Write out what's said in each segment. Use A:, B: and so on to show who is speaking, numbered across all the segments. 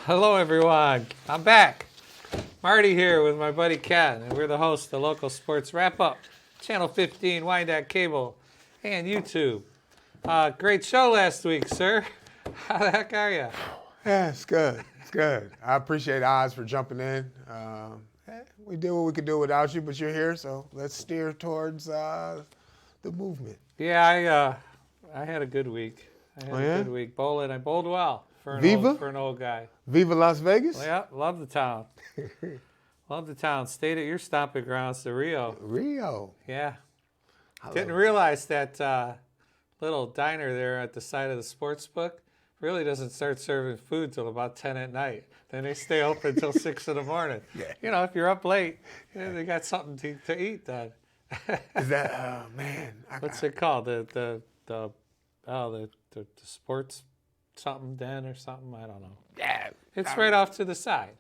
A: Hello, everyone. I'm back. Marty here with my buddy Ken, and we're the hosts of the Local Sports Wrap-Up, Channel 15, wyandotte Cable, and YouTube. Great show last week, sir. How the heck are you?
B: Yeah, it's good. It's good. I appreciate Oz for jumping in. We did what we could do without you, but you're here, so let's steer towards the movement.
A: Yeah, I had a good week. I had a good week bowling. I bowled well for an old guy.
B: Viva Las Vegas?
A: Well, yeah, love the town. Love the town. Stayed at your stomping grounds, the Rio.
B: Rio.
A: Yeah. Didn't realize that little diner there at the side of the sports book really doesn't start serving food till about 10 at night. Then they stay open until 6 in the morning.
B: Yeah.
A: You know, if you're up late, they got something to eat then.
B: Is that, man.
A: What's it called? The sports something den or something? I don't know.
B: Yeah.
A: It's right off to the side.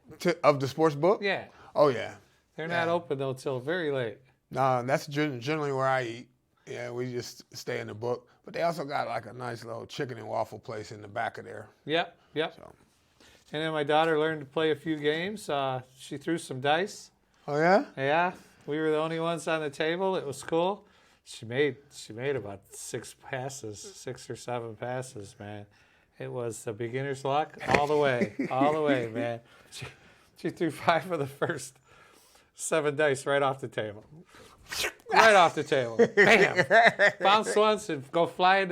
B: Of the sports book?
A: Yeah.
B: Oh, yeah.
A: They're not open, though, till very late.
B: No, that's generally where I eat. Yeah, we just stay in the book. But they also got like a nice little chicken and waffle place in the back of there.
A: Yep.
B: So.
A: And then my daughter learned to play a few games. She threw some dice.
B: Oh, yeah?
A: Yeah. We were the only ones on the table. It was cool. She made about 6 or 7 passes, man. It was the beginner's luck all the way, man. She threw 5 of the first 7 dice right off the table. Right off the table. Bam! Bounce once and go flying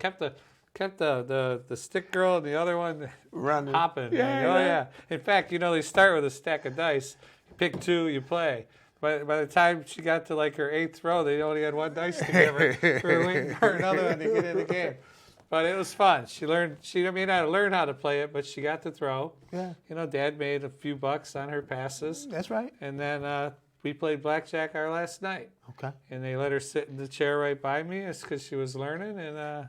A: kept the stick girl and the other one
B: Running.
A: hopping.
B: Yeah.
A: In fact, they start with a stack of dice. You pick 2, you play. By the time she got to like her 8th row, they only had 1 dice to give her. We were waiting for another one to get in the game. But it was fun. She may not have learned how to play it, but she got to throw.
B: Yeah.
A: Dad made a few bucks on her passes.
B: That's right.
A: And then we played blackjack our last night.
B: Okay.
A: And they let her sit in the chair right by me. It's because she was learning. And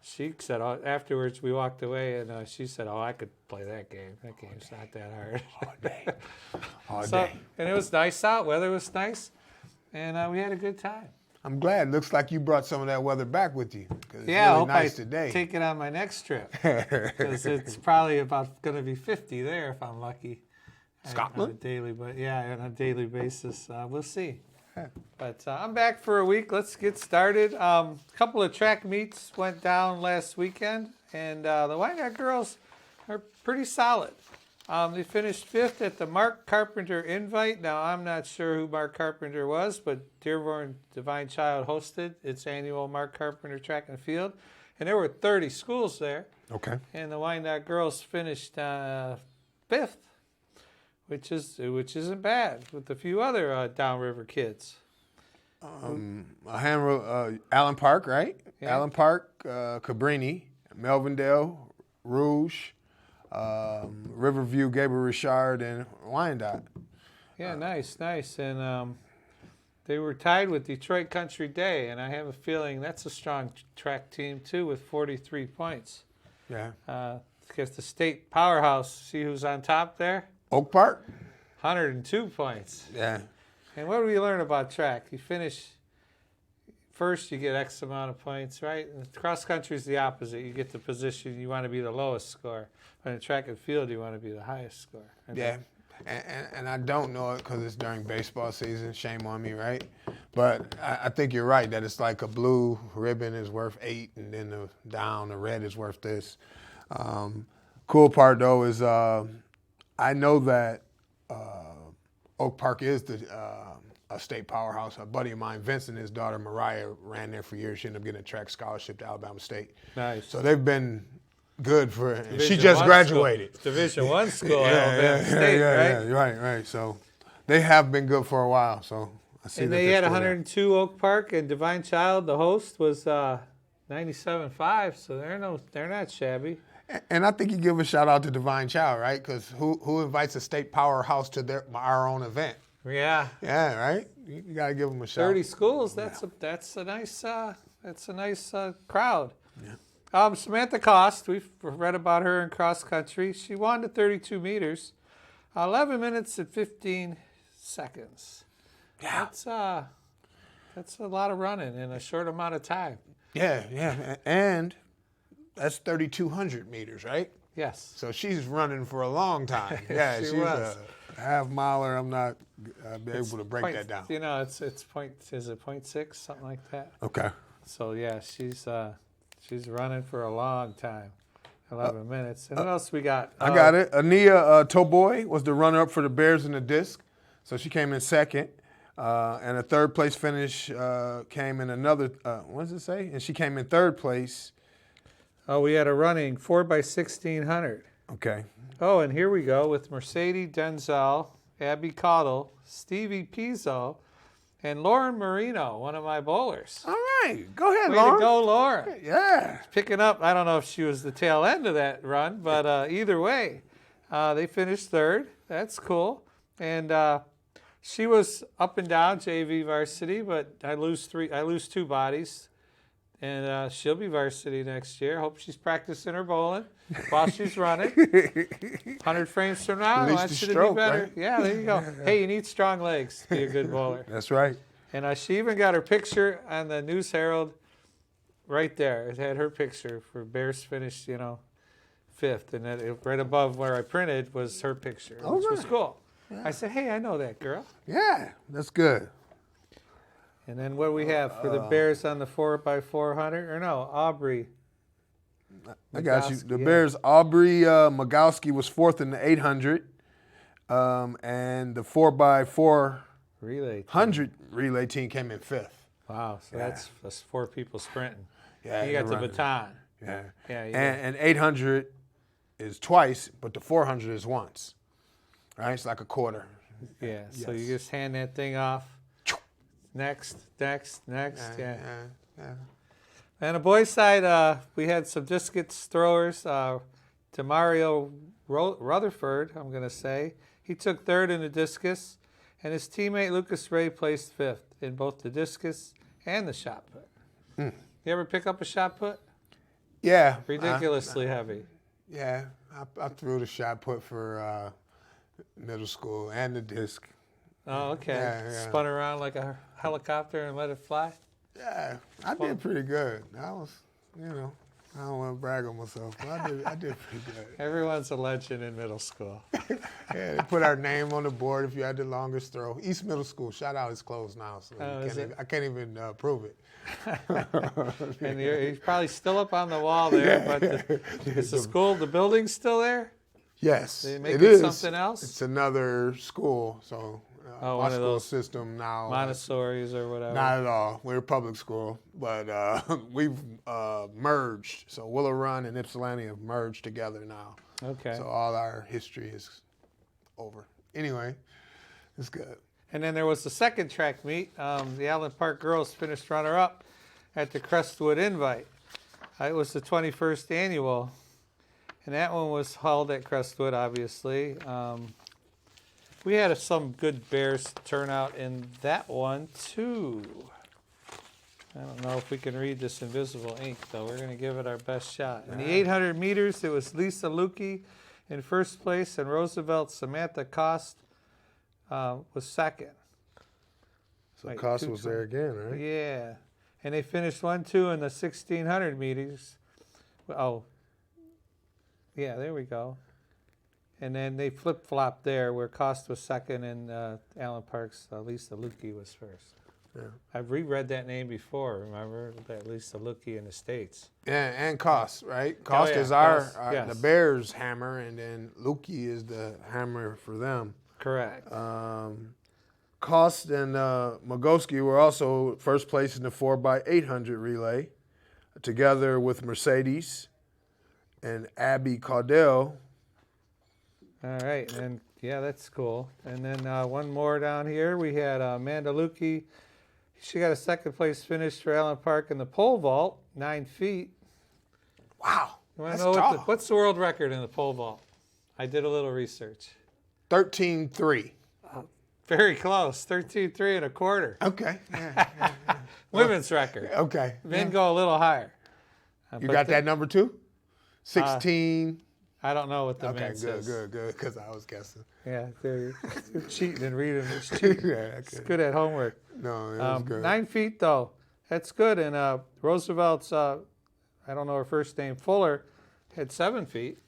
A: she said, afterwards we walked away, and she said, I could play that game. That game's not that hard.
B: All day.
A: And it was nice out. Weather was nice. And we had a good time.
B: I'm glad. Looks like you brought some of that weather back with you. It's
A: I
B: really
A: hope
B: nice
A: I
B: today.
A: take it on my next trip. Because it's probably about going to be 50 there if I'm lucky.
B: Scotland?
A: On a daily basis. We'll see. But I'm back for a week. Let's get started. A couple of track meets went down last weekend, and the Wyandotte girls are pretty solid. They finished 5th at the Mark Carpenter Invite. Now, I'm not sure who Mark Carpenter was, but Dearborn Divine Child hosted its annual Mark Carpenter Track and Field, and there were 30 schools there.
B: Okay.
A: And the Wyandotte girls finished 5th, which isn't bad, with a few other downriver kids.
B: Allen Park, right?
A: Yeah.
B: Allen Park, Cabrini, Melvindale, Rouge, Riverview, Gabriel Richard, and Wyandotte.
A: Yeah, nice. And they were tied with Detroit Country Day, and I have a feeling that's a strong track team, too, with 43 points.
B: Yeah.
A: Because the state powerhouse, see who's on top there?
B: Oak Park?
A: 102 points.
B: Yeah.
A: And what do we learn about track? You finish first, you get X amount of points, right? And cross country is the opposite. You get the position, you want to be the lowest score. But in track and field, you want to be the highest score.
B: Yeah. And I don't know it because it's during baseball season. Shame on me, right? But I think you're right that it's like a blue ribbon is worth 8, and then the red is worth this. Cool part, though, is I know that Oak Park is a state powerhouse. A buddy of mine, Vincent, his daughter Mariah, ran there for years. She ended up getting a track scholarship to Alabama State.
A: Nice.
B: So they've been good for her.
A: Division
B: She just graduated.
A: Division I school, Alabama State, right?
B: Yeah, right. So they have been good for a while. So I see.
A: And
B: that
A: they had
B: still
A: 102 Oak Park, and Divine Child, the host, was 97.5. So they're not shabby.
B: And I think you give a shout out to Divine Child, right? Because who invites a state powerhouse to our own event?
A: Yeah.
B: Yeah, right. You got to give them a shout.
A: 30 schools. That's a nice crowd. Yeah. Samantha Cost, we've read about her in cross country. She won the 32 meters, 11 minutes and 15 seconds.
B: Yeah.
A: That's a lot of running in a short amount of time.
B: Yeah. And that's 3,200 meters, right?
A: Yes.
B: So she's running for a long time. Yeah,
A: She
B: she's
A: was.
B: a half miler. I'm not able to break
A: Point,
B: that down.
A: You know, it's point. Is it 0.6, something like that?
B: Okay.
A: So yeah, she's running for a long time. 11 minutes. And what else we got?
B: I got it. Ania Toboy was the runner-up for the Bears in the disc, so she came in second. And a third place finish came in another. What does it say? And she came in third place.
A: Oh, we had a running 4x1600.
B: Okay.
A: Oh, and here we go with Mercedes Denzel, Abby Caudill, Stevie Pizzo, and Lauren Marino, one of my bowlers.
B: All right. Go ahead,
A: Way
B: Lauren.
A: to go, Lauren.
B: Yeah.
A: Picking up, I don't know if she was the tail end of that run, but either way, they finished third. That's cool. And she was up and down JV varsity, but I lose two bodies. And she'll be varsity next year. Hope she's practicing her bowling while she's running. 100 frames from now,
B: At least
A: that
B: the
A: should
B: stroke,
A: be better.
B: right?
A: Yeah, there you go. Hey, you need strong legs to be a good bowler.
B: That's right.
A: And she even got her picture on the News Herald right there. It had her picture for Bears finished, fifth. And then right above where I printed was her picture, which was cool. Yeah. I said, hey, I know that girl.
B: Yeah, that's good.
A: And then what do we have for the Bears on the 4x400? Or no, Aubrey.
B: I got you. The
A: yeah.
B: Bears, Aubrey Magowski was fourth in the 800. And the 4x400 relay team came in fifth.
A: Wow, so that's four people sprinting.
B: Yeah,
A: you got the baton.
B: Yeah.
A: Yeah.
B: And 800 is twice, but the 400 is once. Right? It's like a quarter.
A: Yeah, so you just hand that thing off. Next. Yeah. And the boys' side, we had some discus throwers. Demario Rutherford, I'm going to say. He took third in the discus, and his teammate Lucas Ray placed fifth in both the discus and the shot put. You ever pick up a shot put?
B: Yeah.
A: Ridiculously heavy.
B: Yeah. I threw the shot put for middle school and the disc.
A: Oh, okay.
B: Yeah.
A: Spun around like a helicopter and let it fly?
B: Yeah, I did pretty good. I was, I don't want to brag on myself, but I did pretty good.
A: Everyone's a legend in middle school.
B: Yeah, they put our name on the board if you had the longest throw. East Middle School, shout out, it's closed now, so I can't even prove it.
A: And you're probably still up on the wall there, but is the school, the building's still there?
B: Yes,
A: They make
B: it
A: it
B: is.
A: something else?
B: It's another school, so
A: one
B: our
A: of
B: school
A: those
B: system now.
A: Montessori's or whatever.
B: Not at all. We're a public school, but we've merged. So Willow Run and Ypsilanti have merged together now.
A: Okay.
B: So all our history is over. Anyway, it's good.
A: And then there was the second track meet. The Allen Park girls finished runner-up at the Crestwood Invite. It was the 21st annual, and that one was held at Crestwood, obviously. We had some good Bears turnout in that one, too. I don't know if we can read this invisible ink, though. We're going to give it our best shot. In the 800 meters, it was Lisa Lukey in first place, and Roosevelt Samantha Cost was second.
B: So Cost was there again, right?
A: Yeah. And they finished 1-2 in the 1600 meters. Oh, yeah, there we go. And then they flip-flopped there where Cost was second and Allen Park's Lisa Lukey was first.
B: Yeah.
A: I've reread that name before, remember? That Lisa Lukey in the States.
B: Yeah, and Cost, right? Cost is
A: yes.
B: the Bears' hammer, and then Lukey is the hammer for them.
A: Correct.
B: Cost and Magowski were also first place in the 4x800 relay, together with Mercedes and Abby Caudill.
A: All right, and yeah, that's cool. And then one more down here, we had Amanda Lukey. She got a second place finish for Allen Park in the pole vault, 9 feet.
B: Wow,
A: You want
B: that's
A: to know
B: tall.
A: what's the world record in the pole vault? I did a little research.
B: 13.3.
A: Very close, 13.3 and a quarter.
B: Okay. Yeah.
A: Women's record.
B: Okay.
A: Men go a little higher.
B: You got that number too? 16.
A: I don't know what the
B: Okay,
A: men says.
B: good, because I was guessing.
A: Yeah, they're cheating and reading. It's cheating.
B: Yeah,
A: It's good at homework.
B: No, it was good.
A: 9 feet, though. That's good. And Roosevelt's I don't know her first name, Fuller, had 7 feet.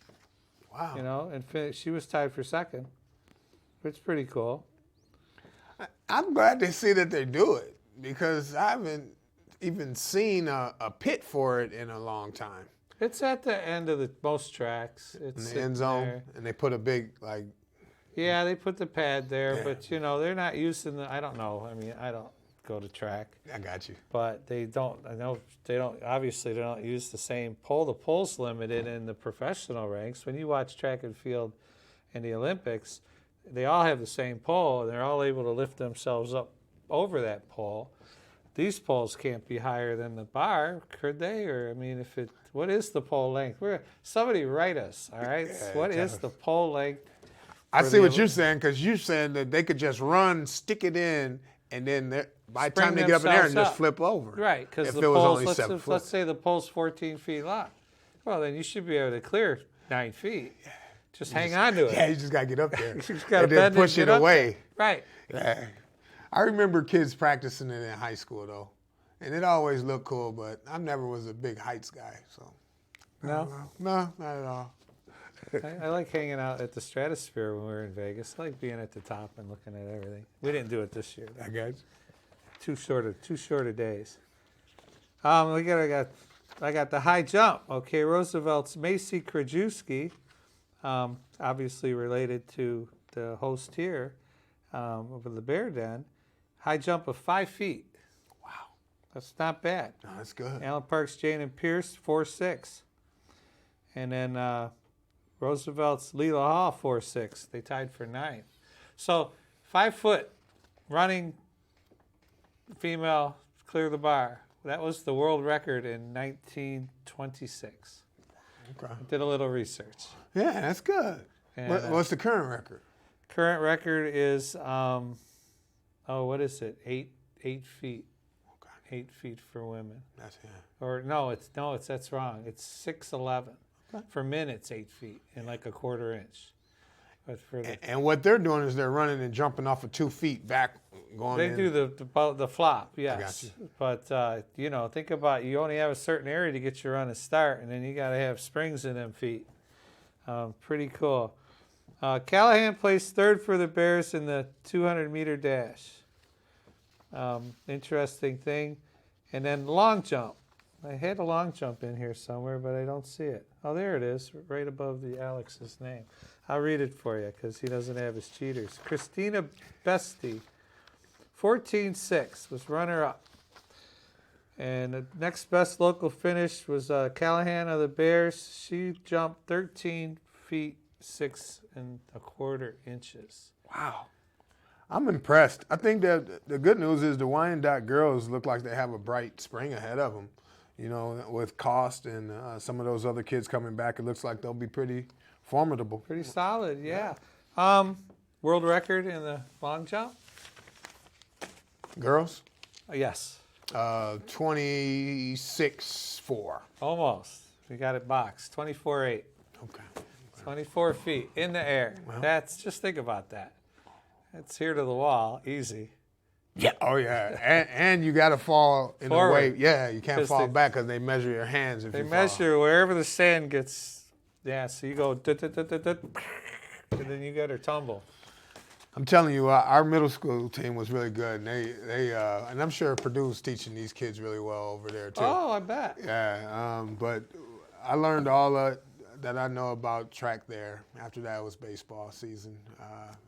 B: Wow.
A: You know, and she was tied for second. It's pretty cool.
B: I'm glad to see that they do it because I haven't even seen a pit for it in a long time.
A: It's at the end of most tracks. It's
B: In the end zone,
A: there.
B: and they put a big, like...
A: Yeah, they put the pad there,
B: Yeah.
A: but, you know, they're not using I don't know. I mean, I don't go to track.
B: I got you.
A: But they don't, I know they don't, obviously they don't use the same pole. The pole's limited in the professional ranks. When you watch track and field in the Olympics, they all have the same pole, and they're all able to lift themselves up over that pole. These poles can't be higher than the bar, could they? Or, I mean, what is the pole length? Somebody write us, all right?
B: Yeah,
A: What is the pole length?
B: I see what you're saying, because you're saying that they could just run, stick it in, and then by the time they get up in there and
A: themselves
B: just
A: up.
B: flip over.
A: Right, because
B: if
A: the
B: it was
A: pole's,
B: only 7 foot.
A: let's say the pole's 14 feet long. Well, then you should be able to clear 9 feet. Just hang on to it.
B: Yeah, you just got to get up there.
A: You just gotta
B: and then
A: bend and
B: push
A: get
B: it
A: up
B: away.
A: Right.
B: Yeah. I remember kids practicing it in high school, though. And it always looked cool, but I never was a big heights guy. So
A: No?
B: No, not at all.
A: I like hanging out at the Stratosphere when we were in Vegas. I like being at the top and looking at everything. We didn't do it this year, though.
B: I got you.
A: Too short of days. I got the high jump. Okay, Roosevelt's Macy Krajewski, obviously related to the host here over the Bear Den. High jump of 5 feet.
B: Wow.
A: That's not bad.
B: No, that's good.
A: Alan Parks, Jane and Pierce, 4.6. And then Roosevelt's Leela Hall, 4.6. They tied for 9. So 5 foot running female clear the bar. That was the world record in 1926.
B: Okay.
A: I did a little research.
B: Yeah, that's good.
A: And,
B: What's the current record?
A: Current record is, what is it? 8 feet.
B: Okay.
A: 8 feet for women.
B: That's it.
A: Or that's wrong. It's 6'11".
B: Okay.
A: For men, it's 8 feet and like a quarter inch. But for
B: And what they're doing is they're running and jumping off of 2 feet back, going
A: they
B: in.
A: do the flop, yes.
B: got you.
A: But think about you only have a certain area to get your run to start, and then you got to have springs in them feet. Pretty cool. Callahan placed third for the Bears in the 200-meter dash. Interesting thing. And then long jump. I had a long jump in here somewhere, but I don't see it. Oh, there it is, right above the Alex's name. I'll read it for you because he doesn't have his cheaters. Christina Bestie, 14.6, was runner-up. And the next best local finish was Callahan of the Bears. She jumped 13 feet 6 1/4 inches.
B: Wow. I'm impressed. I think that the good news is the Wyandotte girls look like they have a bright spring ahead of them. You know, with Cost and some of those other kids coming back, it looks like they'll be pretty formidable.
A: Pretty solid, yeah. World record in the long jump?
B: Girls?
A: Yes.
B: 26.4.
A: Almost. We got it boxed. 24.8.
B: Okay.
A: 24 feet in the air.
B: Well.
A: Just think about that. It's here to the wall, easy.
B: Yeah. Oh, yeah. And you got to fall in
A: Forward.
B: a way. Yeah, you can't
A: 'Cause
B: fall
A: they-
B: back because they measure your hands if
A: They
B: you fall.
A: measure wherever the sand gets. Yeah, so you go, and then you get her tumble.
B: I'm telling you, our middle school team was really good. And and I'm sure Purdue's teaching these kids really well over there, too.
A: Oh, I bet.
B: Yeah, but I learned all that I know about track there. After that was baseball season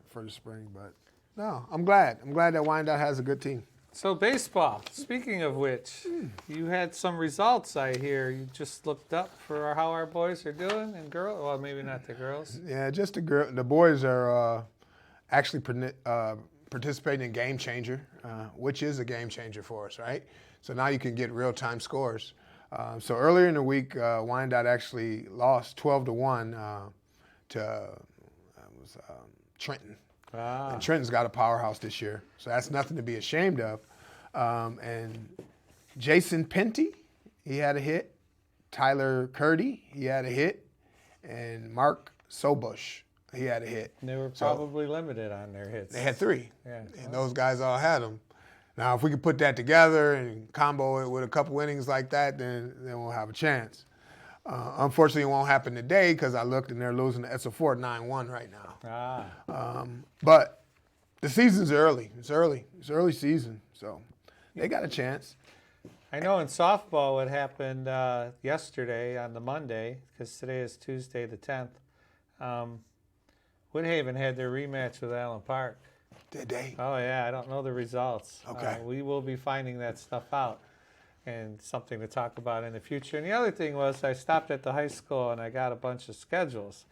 B: for the spring. But no, I'm glad. I'm glad that Wyandotte has a good team.
A: So baseball, speaking of which, you had some results, I hear. You just looked up for how our boys are doing and girls. Well, maybe not the girls.
B: Yeah, just the boys are actually participating in Game Changer, which is a game changer for us, right? So now you can get real-time scores. So earlier in the week, Wyandotte actually lost 12-1 to Trenton.
A: Ah.
B: And Trenton's got a powerhouse this year, so that's nothing to be ashamed of. And Jason Penty, he had a hit. Tyler Curdy, he had a hit. And Mark Sobush, he had a hit.
A: And they were probably limited on their hits.
B: They had 3,
A: Yeah.
B: and those guys all had them. Now, if we could put that together and combo it with a couple innings like that, then we'll have a chance. Unfortunately, it won't happen today because I looked and they're losing to Fort 9-1 right now. But the season's early. It's early season, so they got a chance.
A: I know in softball what happened yesterday on the Monday, because today is Tuesday the 10th. Woodhaven had their rematch with Allen Park.
B: Did they?
A: Oh, yeah. I don't know the results.
B: Okay.
A: We will be finding that stuff out and something to talk about in the future. And the other thing was I stopped at the high school and I got a bunch of schedules.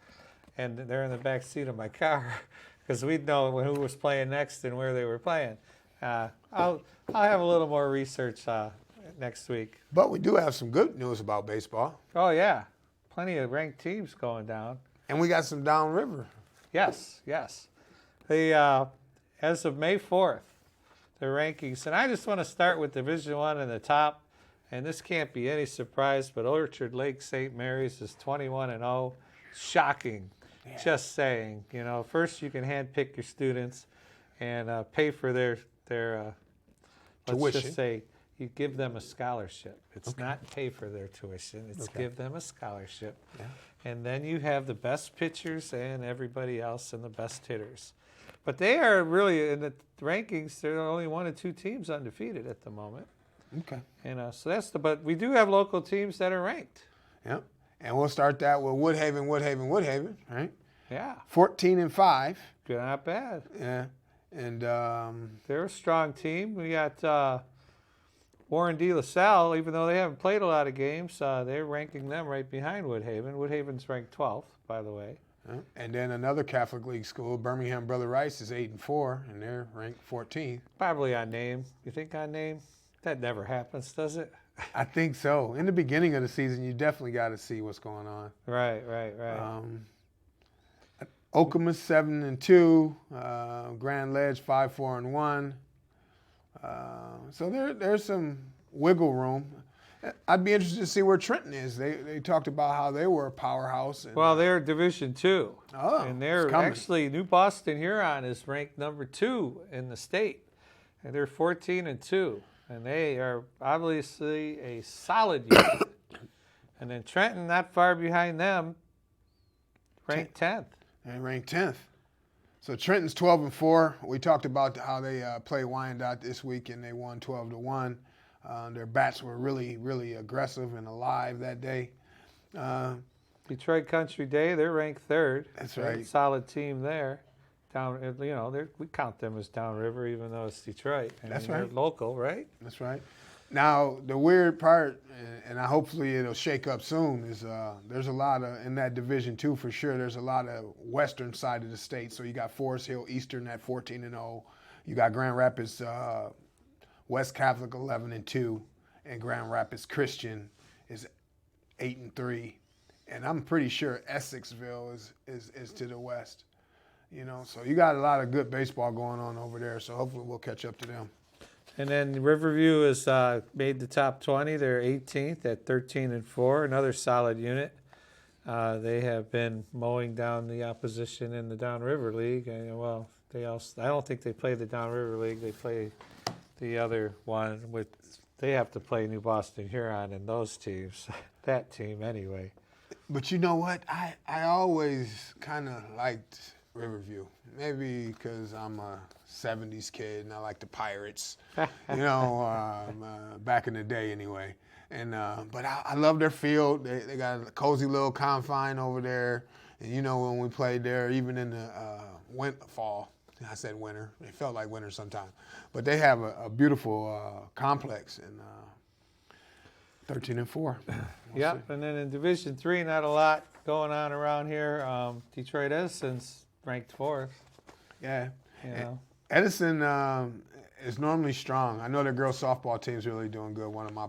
A: And they're in the back seat of my car because we'd know who was playing next and where they were playing. I'll have a little more research next week.
B: But we do have some good news about baseball.
A: Oh, yeah. Plenty of ranked teams going down.
B: And we got some downriver.
A: Yes. As of May 4th, the rankings, and I just want to start with Division I in the top, and this can't be any surprise, but Orchard Lake St. Mary's is 21-0. Shocking. Yeah. Just saying. First you can handpick your students and pay for their
B: tuition.
A: Let's just say you give them a scholarship. It's not pay for their tuition. It's give them a scholarship. Yeah. And then you have the best pitchers and everybody else and the best hitters. But they are really, in the rankings, there are only 1 or 2 teams undefeated at the moment.
B: Okay.
A: And so but we do have local teams that are ranked.
B: Yep. And we'll start that with Woodhaven, right?
A: Yeah.
B: 14-5.
A: Good, not bad.
B: Yeah. And
A: they're a strong team. We got Warren D. LaSalle, even though they haven't played a lot of games, they're ranking them right behind Woodhaven. Woodhaven's ranked 12th, by the way.
B: And then another Catholic League school, Birmingham Brother Rice, is 8-4, and they're ranked 14th.
A: Probably on name. You think on name? That never happens, does it?
B: I think so. In the beginning of the season, you definitely got to see what's going on.
A: Right.
B: Okemos 7-2, Grand Ledge 5-4-1. So there's some wiggle room. I'd be interested to see where Trenton is. They talked about how they were a powerhouse.
A: Well, they're Division II.
B: Oh,
A: and they're actually New Boston Huron is ranked number 2 in the state, and they're 14-2, and they are obviously a solid unit. And then Trenton, not far behind them, ranked 10th.
B: They ranked 10th. So Trenton's 12-4. We talked about how they played Wyandotte this week, and they won 12-1. Their bats were really, really aggressive and alive that day.
A: Detroit Country Day, they're ranked 3rd.
B: That's right.
A: Solid team there. We count them as downriver, even though it's Detroit.
B: That's
A: right. They're local, right?
B: That's right. Now, the weird part, and hopefully it'll shake up soon, is there's a lot of, in that Division II for sure, there's a lot of western side of the state. So you got Forest Hill Eastern at 14-0. You got Grand Rapids West Catholic 11-2, and Grand Rapids Christian is 8-3. And I'm pretty sure Essexville is to the west. So you got a lot of good baseball going on over there. So hopefully we'll catch up to them.
A: And then Riverview has made the top 20. They're 18th at 13-4, another solid unit. They have been mowing down the opposition in the Downriver League. I don't think they play the Downriver League. They play the other one. They have to play New Boston Huron and those teams, that team anyway.
B: But you know what? I always kind of liked Riverview. Maybe because I'm a 70s kid and I like the Pirates, back in the day anyway. And but I love their field. They got a cozy little confine over there. And when we played there, even in the fall, I said winter. It felt like winter sometime. But they have a beautiful complex, and 13-4.
A: Yep, and then in Division III, not a lot going on around here. Detroit Edison's ranked 4th.
B: Yeah. Edison is normally strong. I know their girls softball team's really doing good. One of my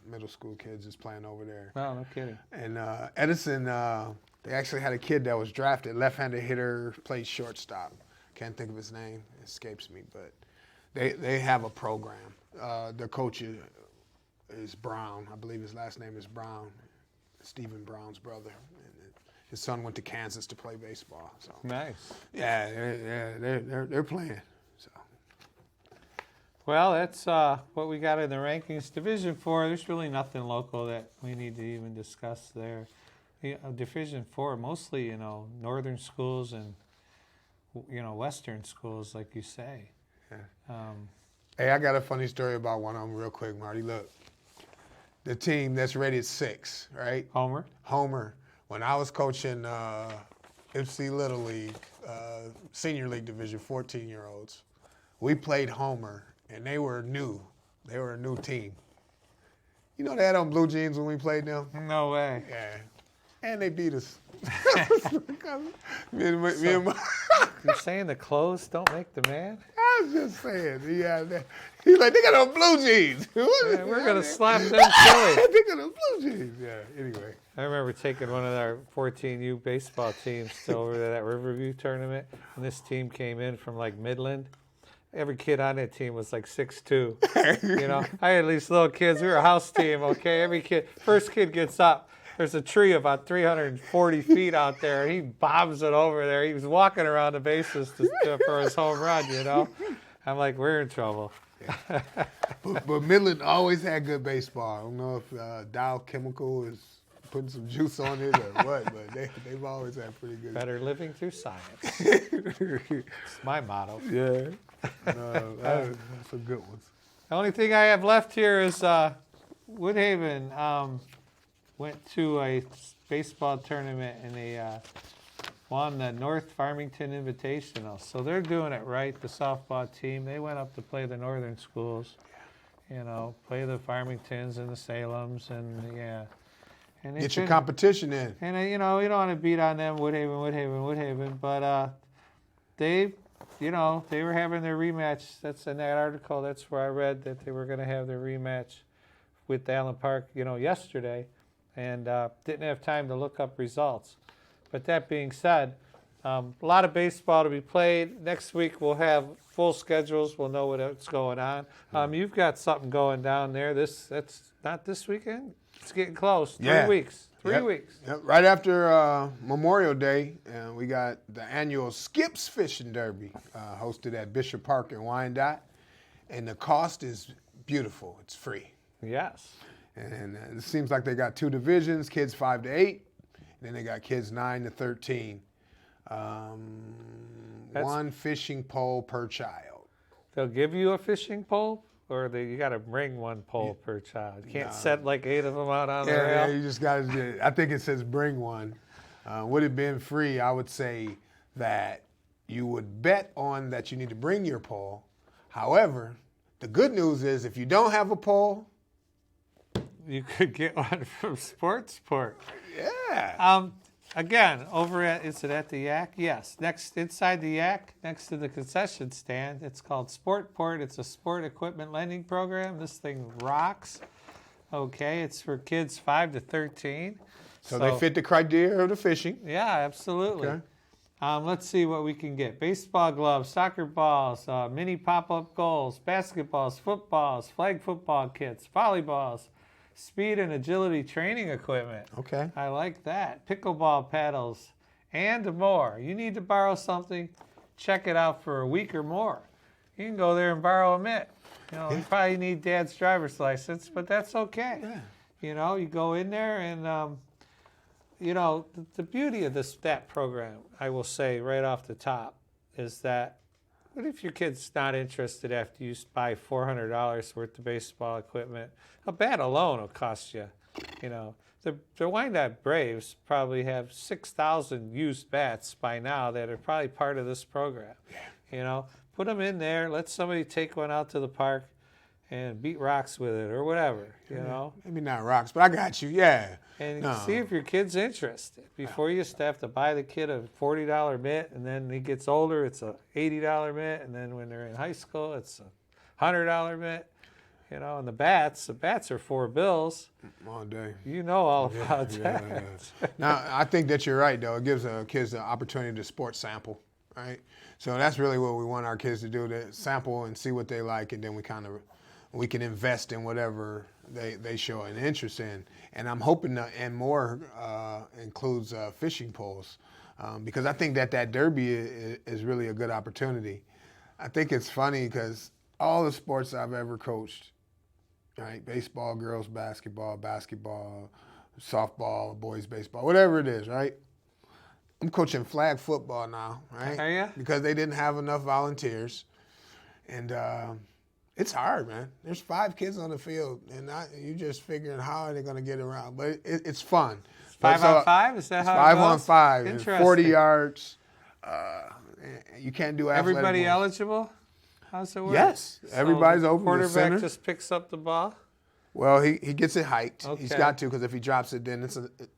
B: middle school kids is playing over there.
A: Oh, no kidding.
B: And Edison, they actually had a kid that was drafted, left-handed hitter, played shortstop. Can't think of his name. It escapes me. But they have a program. Their coach is Brown. I believe his last name is Brown, Stephen Brown's brother. And his son went to Kansas to play baseball. So
A: nice.
B: Yeah, they're playing. So
A: Well, that's what we got in the rankings. Division 4, there's really nothing local that we need to even discuss there. Division 4, mostly, northern schools and, western schools, like you say.
B: Yeah. Hey, I got a funny story about one of them real quick, Marty. Look, the team that's rated 6, right? Homer. When I was coaching MC Little League, Senior League Division, 14-year-olds, we played Homer, and they were new. They were a new team. You know they had on blue jeans when we played them?
A: No way.
B: Yeah. And they beat us.
A: You're saying the clothes don't make the man?
B: I was just saying. Yeah, he's like, they got on blue jeans.
A: Yeah, we're going to slap them silly.
B: They got on blue jeans. Yeah, anyway.
A: I remember taking one of our 14U baseball teams to over to that Riverview tournament, and this team came in from like Midland. Every kid on that team was like 6'2". I had these little kids. We were a house team, okay? Every kid, first kid gets up. There's a tree about 340 feet out there, and he bombs it over there. He was walking around the bases for his home run, I'm like, we're in trouble.
B: Yeah. But Midland always had good baseball. I don't know if Dow Chemical is putting some juice on it or what, but they've always had pretty good.
A: Better living through science. It's my motto.
B: Yeah. That's some good ones.
A: The only thing I have left here is Woodhaven went to a baseball tournament and they won the North Farmington Invitational. So they're doing it right, the softball team. They went up to play the northern schools, play the Farmingtons and the Salems and And
B: get your competition in.
A: And, we don't want to beat on them, Woodhaven. But they were having their rematch. That's in that article. That's where I read that they were going to have their rematch with Allen Park, yesterday. And didn't have time to look up results. But that being said, a lot of baseball to be played. Next week we'll have full schedules. We'll know what's going on. You've got something going down there. That's not this weekend. It's getting close. 3 weeks. 3 weeks.
B: Yep. Right after Memorial Day, we got the annual Skips Fishing Derby hosted at Bishop Park in Wyandotte. And the cost is beautiful. It's free.
A: Yes.
B: And it seems like they got 2 divisions, kids 5 to 8. And then they got kids 9 to 13. 1 fishing pole per child.
A: They'll give you a fishing pole? Or you got to bring 1 pole per child. You can't set like 8 of them out on the rail.
B: Yeah, you just got to. I think it says bring 1. Would it have been free? I would say that you would bet on that you need to bring your pole. However, the good news is if you don't have a pole,
A: you could get one from Sportsport.
B: Yeah.
A: Again, is it at the Yak? Yes. Inside the Yak, next to the concession stand, it's called Sportport. It's a sport equipment lending program. This thing rocks. Okay, it's for kids 5 to 13.
B: So they fit the criteria of the fishing.
A: Yeah, absolutely.
B: Okay.
A: Let's see what we can get. Baseball gloves, soccer balls, mini pop-up goals, basketballs, footballs, flag football kits, volleyballs, speed and agility training equipment.
B: Okay.
A: I like that. Pickleball paddles and more. You need to borrow something, check it out for a week or more. You can go there and borrow a mitt. You probably need Dad's driver's license, but that's okay.
B: Yeah.
A: You go in there and, the beauty of that program, I will say right off the top, is that what if your kid's not interested after you buy $400 worth of baseball equipment? A bat alone will cost you, The Wyandotte Braves probably have 6,000 used bats by now that are probably part of this program.
B: Yeah.
A: Put them in there, let somebody take one out to the park and beat rocks with it or whatever,
B: Maybe not rocks, but I got you, yeah.
A: And see if your kid's interested. Before you just have to buy the kid a $40 mitt, and then he gets older, it's a $80 mitt, and then when they're in high school, it's a $100 mitt. And the bats are $4.
B: All day.
A: You know all about that.
B: Yeah. Now, I think that you're right, though. It gives kids the opportunity to sport sample, right? So that's really what we want our kids to do, to sample and see what they like, and then we can invest in whatever they show an interest in. And I'm hoping and more includes fishing poles, because I think that derby is really a good opportunity. I think it's funny because all the sports I've ever coached, right? Baseball, girls basketball, softball, boys baseball, whatever it is, right? I'm coaching flag football now, right?
A: Are you?
B: Because they didn't have enough volunteers. And it's hard, man. There's 5 kids on the field, and you just figuring how are they going to get around. But it's fun.
A: 5 on 5? Is that how it goes?
B: 5 on 5, and 40
A: Interesting.
B: yards. You can't do athletic
A: Everybody
B: ones.
A: eligible? How's it work?
B: Yes.
A: So
B: Everybody's
A: the
B: open. The
A: quarterback
B: center.
A: just picks up the ball?
B: Well, he gets it hiked. He's
A: Okay.
B: got to, because if he drops it, then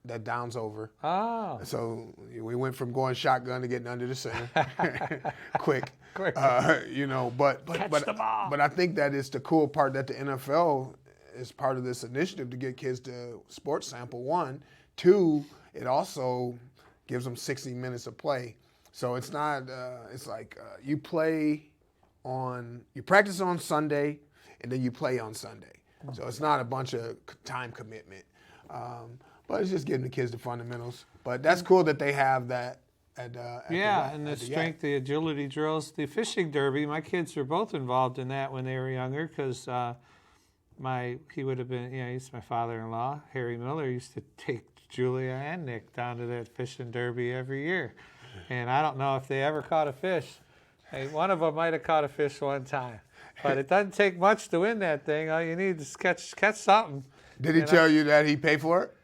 B: that down's over.
A: Oh.
B: So we went from going shotgun to getting under the center, quick.
A: Quick.
B: But
A: Catch the ball.
B: But I think that is the cool part, that the NFL is part of this initiative to get kids to sports sample. 1, 2, it also gives them 60 minutes of play. So it's not. It's like you practice on Sunday, and then you play on Sunday. So it's not a bunch of time commitment, but it's just giving the kids the fundamentals. But that's cool that they have that. And
A: the strength, the agility drills, the fishing derby. My kids were both involved in that when they were younger, because he would have been, he's my father-in-law, Harry Miller, used to take Julia and Nick down to that fishing derby every year. And I don't know if they ever caught a fish. Hey, one of them might have caught a fish one time. But it doesn't take much to win that thing. All you need is catch something.
B: Did he tell you that he paid for it?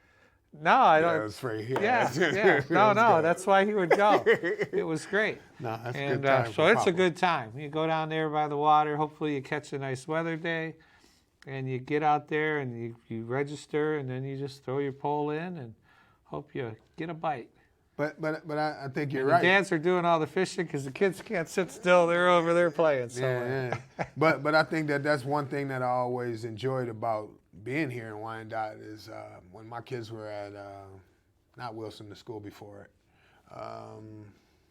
A: No, I don't.
B: Yeah, it was free.
A: Yeah. No, that's why he would go. It was great.
B: No, that's a
A: And
B: good time.
A: so it's a good time. You go down there by the water. Hopefully you catch a nice weather day. And you get out there and you register, and then you just throw your pole in and hope you get a bite.
B: But I think you're
A: The
B: right.
A: dads are doing all the fishing because the kids can't sit still. They're over there playing. So,
B: Yeah. But I think that's one thing that I always enjoyed about being here in Wyandotte is when my kids were at, not Wilson, the school before it.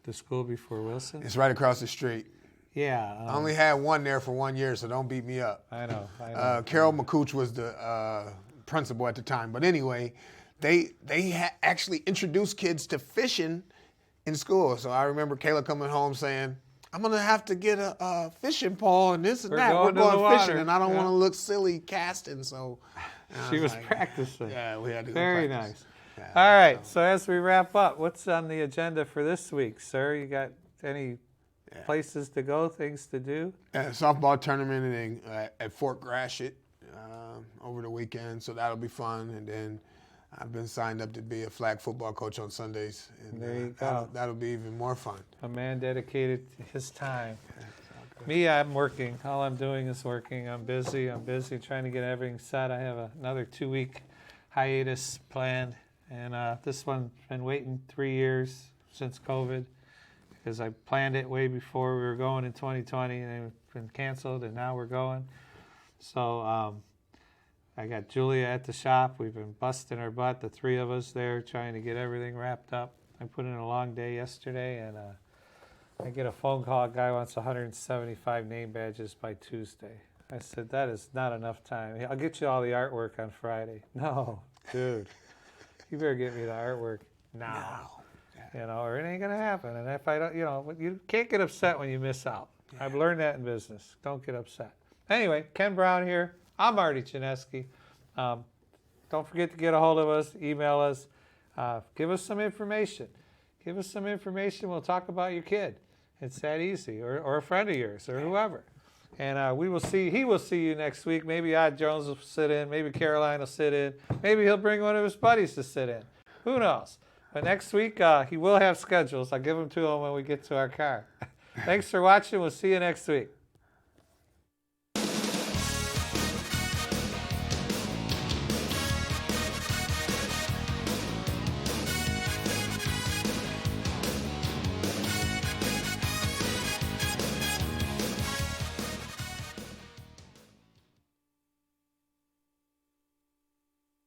A: the school before Wilson?
B: It's right across the street.
A: Yeah.
B: I only had one there for 1 year, so don't beat me up.
A: I know.
B: Carol McCooch was the principal at the time. But anyway, they actually introduced kids to fishing in school. So I remember Kayla coming home saying, I'm going to have to get a fishing pole and this and that. We're
A: going to the
B: going
A: water.
B: fishing, and I don't
A: Yeah.
B: want to look silly casting. So
A: She was
B: like,
A: practicing.
B: Yeah, we had to go
A: Very
B: practice.
A: nice.
B: Yeah,
A: All right, so as we wrap up, what's on the agenda for this week, sir? You got any places to go, things to do?
B: Softball tournament at Fort Gratiot over the weekend, so that'll be fun. And then I've been signed up to be a flag football coach on Sundays. And
A: There you go.
B: That'll be even more fun.
A: A man dedicated his time. Me, I'm working. All I'm doing is working. I'm busy trying to get everything set. I have another 2-week hiatus planned. And this one's been waiting 3 years since COVID, because I planned it way before we were going in 2020, and it's been canceled, and now we're going. So I got Julia at the shop. We've been busting our butt, the 3 of us there, trying to get everything wrapped up. I put in a long day yesterday, and I get a phone call. A guy wants 175 name badges by Tuesday. I said, that is not enough time. I'll get you all the artwork on Friday. No, dude. You better get me the artwork now. Or it ain't going to happen. And if I don't, you can't get upset when you miss out. Yeah. I've learned that in business. Don't get upset. Anyway, Ken Brown here. I'm Marty Chinesky. Don't forget to get a hold of us, email us, give us some information. Give us some information. We'll talk about your kid. It's that easy, or a friend of yours, or whoever. And he will see you next week. Maybe Odd Jones will sit in. Maybe Caroline will sit in. Maybe he'll bring one of his buddies to sit in. Who knows? But next week, he will have schedules. I'll give them to him when we get to our car. Thanks for watching. We'll see you next week.